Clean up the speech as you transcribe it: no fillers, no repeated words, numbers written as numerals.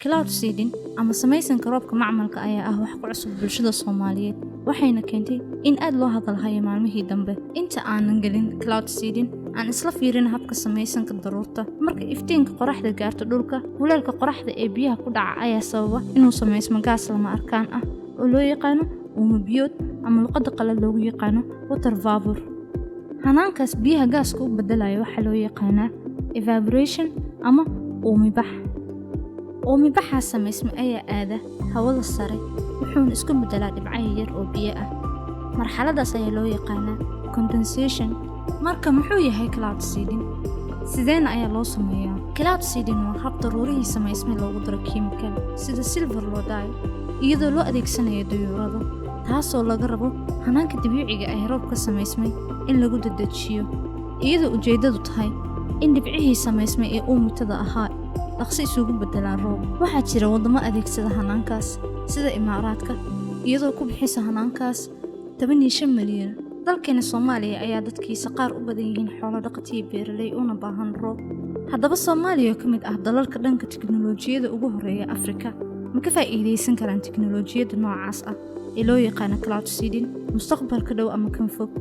cloud seeding ama samaysanka roobka macmalka ayaa ah wax ku cusub bulshada Soomaaliyeed waxayna keentay in aad loo hadalhayo maalmihii dambe inta aanan gelin cloud seeding aan isla fiirin habka samaysanka daruurta marka iftiinka qoraxda gaarto dhulka kuleelka qoraxda ee biyaha ku dhaca ayaa sababa inuu sameysmo gaas lama arkaan ah oo loo yaqaan uumo biyood ama luqadda qalaad loogu yaqaan water vapor hanaankaas biyaha gaaska u bedelayo waxa loo yaqaan evaporation ama uumibaxa sameysmo ayaa aada hawada sare wuxuuna isku bedelaa dhibco yar oo biyo ah marxaladaas ayaa loo yaqaan condensation marka muxuu yahay cloud seeding sideen ayaa loo sameeyaa cloud seeding waa hab daruurihii sameysmay loogu daro chemical sida silver loo daayo iyadoo loo adeegsanayo dayuurado taasoo laga rabo hanaanka dabiiciga ah ee roobka sameysmay in lagu dedejiyo iyadoo ujeedadu tahay in dhibcihii sameysmay ee uumitada ahaa dhaqsi isugu bedelaan roob waxaa jira wadamo adeegsada hanaankaas sida Imaaraadka iyadoo ku bixisa hanaankaas 15 milyan dalkeena Soomaaliya ayaa dadkiisa qaar u badan yihiin xoolo dhaqatii beeraley una baahan roob haddaba Soomaaliya ka mid ah dalalka dhanka tiknoolajiyada ugu horeeya Afrika ma ka faa'iideysan karaan tiknoolajiyada noocaas ah ee loo yaqaan cloud seeding mustaqbalka dhow ama kan fog